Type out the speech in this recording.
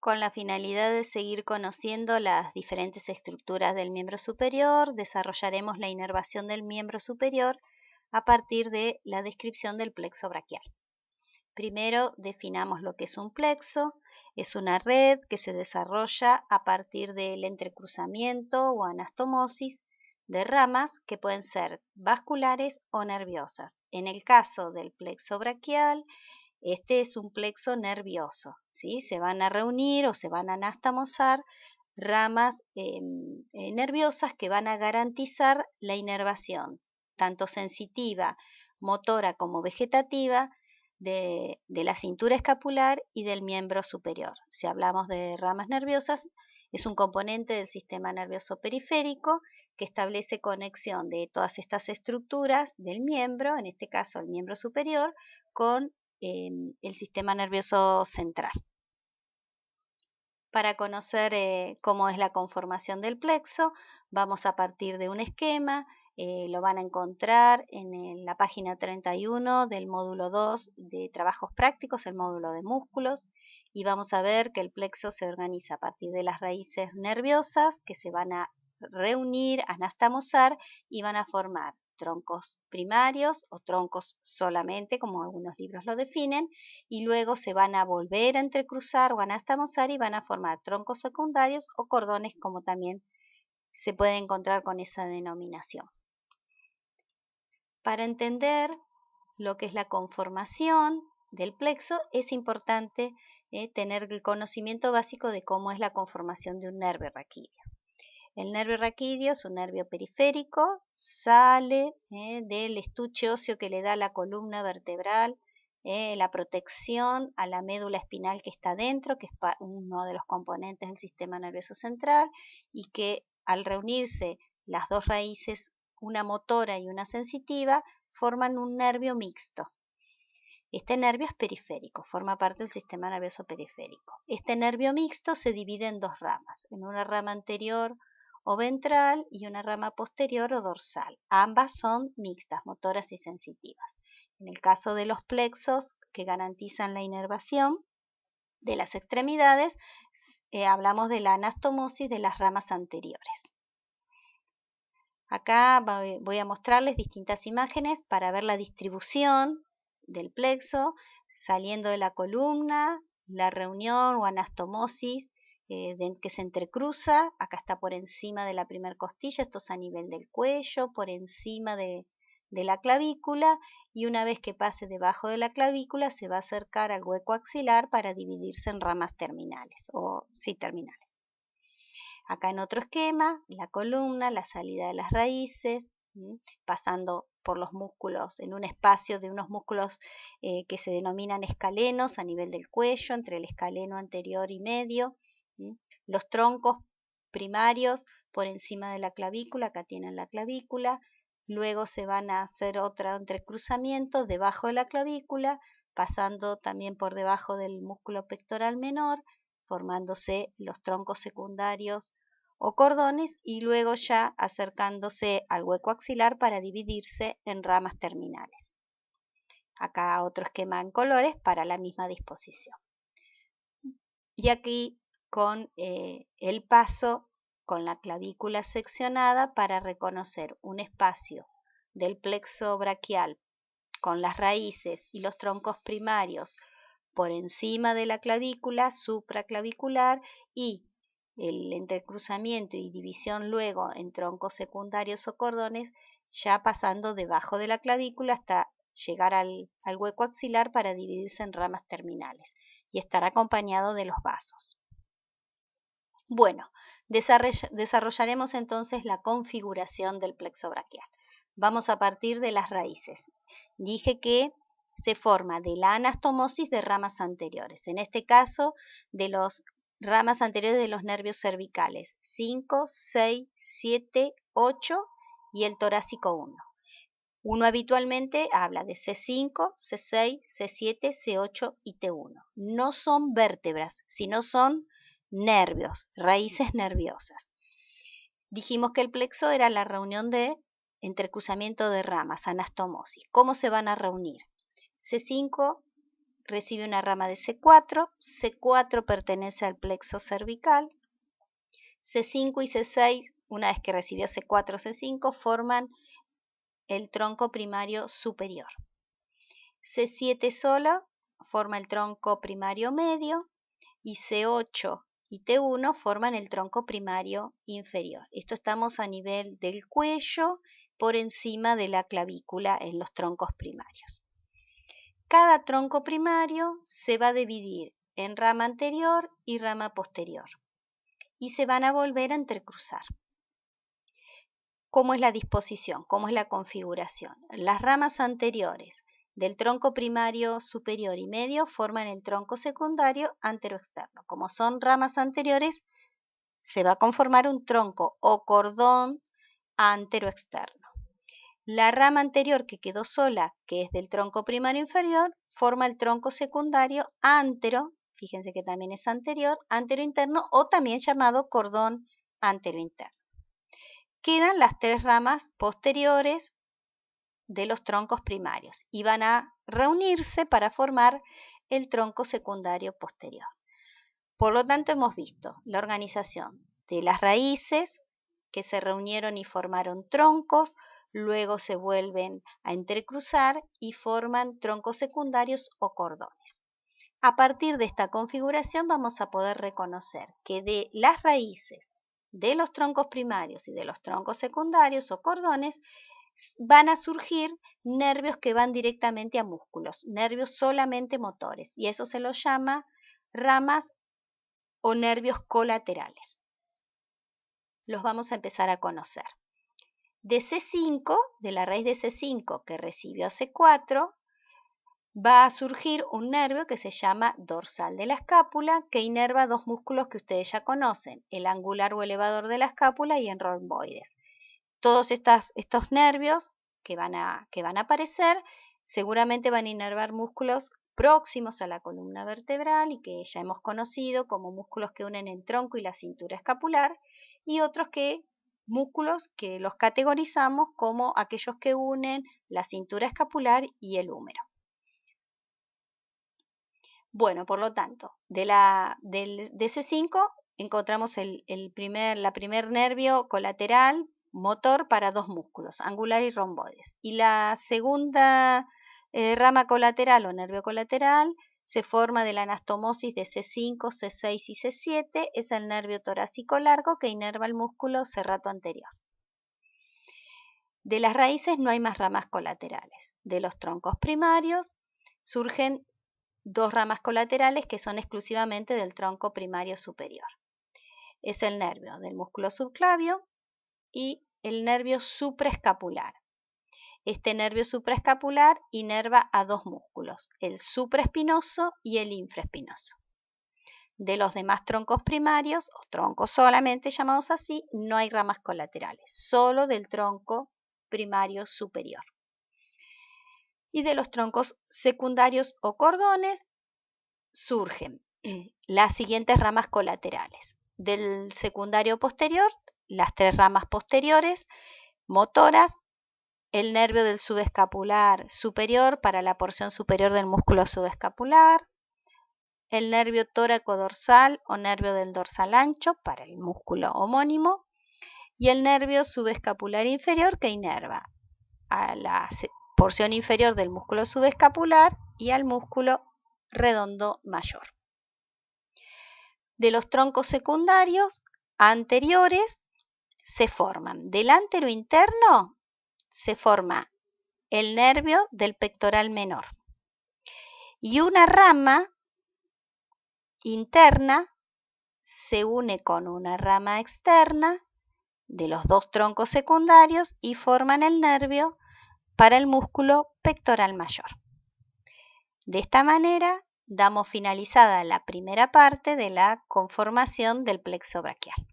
Con la finalidad de seguir conociendo las diferentes estructuras del miembro superior, desarrollaremos la inervación del miembro superior a partir de la descripción del plexo braquial. Primero definamos lo que es un plexo. Es una red que se desarrolla a partir del entrecruzamiento o anastomosis de ramas que pueden ser vasculares o nerviosas. En el caso del plexo braquial, este es un plexo nervioso, ¿sí? Se van a reunir o se van a anastomosar ramas nerviosas que van a garantizar la inervación, tanto sensitiva, motora como vegetativa, de la cintura escapular y del miembro superior. Si hablamos de ramas nerviosas, es un componente del sistema nervioso periférico que establece conexión de todas estas estructuras del miembro, en este caso el miembro superior, con el sistema nervioso central. Para conocer cómo es la conformación del plexo, vamos a partir de un esquema. Lo van a encontrar en la página 31 del módulo 2 de trabajos prácticos, el módulo de músculos, y vamos a ver que el plexo se organiza a partir de las raíces nerviosas que se van a reunir, anastomosar y van a formar troncos primarios o troncos solamente, como algunos libros lo definen, y luego se van a volver a entrecruzar o anastomosar y van a formar troncos secundarios o cordones, como también se puede encontrar con esa denominación. Para entender lo que es la conformación del plexo, es importante tener el conocimiento básico de cómo es la conformación de un nervio raquídeo. El nervio raquídeo es un nervio periférico, sale del estuche óseo que le da la columna vertebral, la protección a la médula espinal que está dentro, que es uno de los componentes del sistema nervioso central, y que al reunirse las dos raíces, una motora y una sensitiva, forman un nervio mixto. Este nervio es periférico, forma parte del sistema nervioso periférico. Este nervio mixto se divide en dos ramas, en una rama anterior o ventral y una rama posterior o dorsal. Ambas son mixtas, motoras y sensitivas. En el caso de los plexos que garantizan la inervación de las extremidades, hablamos de la anastomosis de las ramas anteriores. Acá voy a mostrarles distintas imágenes para ver la distribución del plexo, saliendo de la columna, la reunión o anastomosis que se entrecruza. Acá está por encima de la primera costilla, esto es a nivel del cuello, por encima de la clavícula, y una vez que pase debajo de la clavícula se va a acercar al hueco axilar para dividirse en ramas terminales, terminales. Acá en otro esquema, la columna, la salida de las raíces, pasando por los músculos, en un espacio de unos músculos que se denominan escalenos a nivel del cuello, entre el escaleno anterior y medio. Los troncos primarios por encima de la clavícula, acá tienen la clavícula. Luego se van a hacer otro entrecruzamiento debajo de la clavícula, pasando también por debajo del músculo pectoral menor, formándose los troncos secundarios o cordones, y luego ya acercándose al hueco axilar para dividirse en ramas terminales. Acá otro esquema en colores para la misma disposición. Y aquí con el paso con la clavícula seccionada para reconocer un espacio del plexo braquial con las raíces y los troncos primarios por encima de la clavícula, supraclavicular, y el entrecruzamiento y división luego en troncos secundarios o cordones, ya pasando debajo de la clavícula hasta llegar al hueco axilar para dividirse en ramas terminales y estar acompañado de los vasos. Bueno, desarrollaremos entonces la configuración del plexo braquial. Vamos a partir de las raíces. Dije que se forma de la anastomosis de ramas anteriores, en este caso de las ramas anteriores de los nervios cervicales, 5, 6, 7, 8 y el torácico 1. Uno habitualmente habla de C5, C6, C7, C8 y T1. No son vértebras, sino son nervios, raíces nerviosas. Dijimos que el plexo era la reunión de entrecruzamiento de ramas, anastomosis. ¿Cómo se van a reunir? C5 recibe una rama de C4, C4 pertenece al plexo cervical, C5 y C6, una vez que recibió C4, C5, forman el tronco primario superior. C7 solo forma el tronco primario medio y C8 y T1 forman el tronco primario inferior. Esto estamos a nivel del cuello, por encima de la clavícula en los troncos primarios. Cada tronco primario se va a dividir en rama anterior y rama posterior y se van a volver a entrecruzar. ¿Cómo es la disposición? ¿Cómo es la configuración? Las ramas anteriores del tronco primario superior y medio forman el tronco secundario anteroexterno. Como son ramas anteriores, se va a conformar un tronco o cordón anteroexterno. La rama anterior que quedó sola, que es del tronco primario inferior, forma el tronco secundario antero, fíjense que también es anterior, anterointerno o también llamado cordón anterointerno. Quedan las tres ramas posteriores de los troncos primarios y van a reunirse para formar el tronco secundario posterior. Por lo tanto, hemos visto la organización de las raíces que se reunieron y formaron troncos, luego se vuelven a entrecruzar y forman troncos secundarios o cordones. A partir de esta configuración vamos a poder reconocer que de las raíces de los troncos primarios y de los troncos secundarios o cordones van a surgir nervios que van directamente a músculos, nervios solamente motores, y eso se los llama ramas o nervios colaterales. Los vamos a empezar a conocer. De C5, de la raíz de C5 que recibió C4, va a surgir un nervio que se llama dorsal de la escápula, que inerva dos músculos que ustedes ya conocen, el angular o elevador de la escápula y el romboides. Todos estos nervios que van a aparecer seguramente van a inervar músculos próximos a la columna vertebral y que ya hemos conocido como músculos que unen el tronco y la cintura escapular, y otros músculos que los categorizamos como aquellos que unen la cintura escapular y el húmero. Bueno, por lo tanto, de C5 encontramos la primer nervio colateral motor para dos músculos, angular y romboides. Y la segunda rama colateral o nervio colateral se forma de la anastomosis de C5, C6 y C7, es el nervio torácico largo que inerva el músculo serrato anterior. De las raíces no hay más ramas colaterales. De los troncos primarios surgen dos ramas colaterales que son exclusivamente del tronco primario superior. Es el nervio del músculo subclavio y el nervio supraescapular. Este nervio supraescapular inerva a dos músculos, el supraespinoso y el infraespinoso. De los demás troncos primarios, o troncos solamente llamados así, no hay ramas colaterales, solo del tronco primario superior. Y de los troncos secundarios o cordones surgen las siguientes ramas colaterales. Del secundario posterior, las tres ramas posteriores motoras, el nervio del subescapular superior para la porción superior del músculo subescapular, el nervio tóraco-dorsal o nervio del dorsal ancho para el músculo homónimo y el nervio subescapular inferior que inerva a la porción inferior del músculo subescapular y al músculo redondo mayor. De los troncos secundarios anteriores se forman del antero interno, se forma el nervio del pectoral menor y una rama interna se une con una rama externa de los dos troncos secundarios y forman el nervio para el músculo pectoral mayor. De esta manera damos finalizada la primera parte de la conformación del plexo braquial.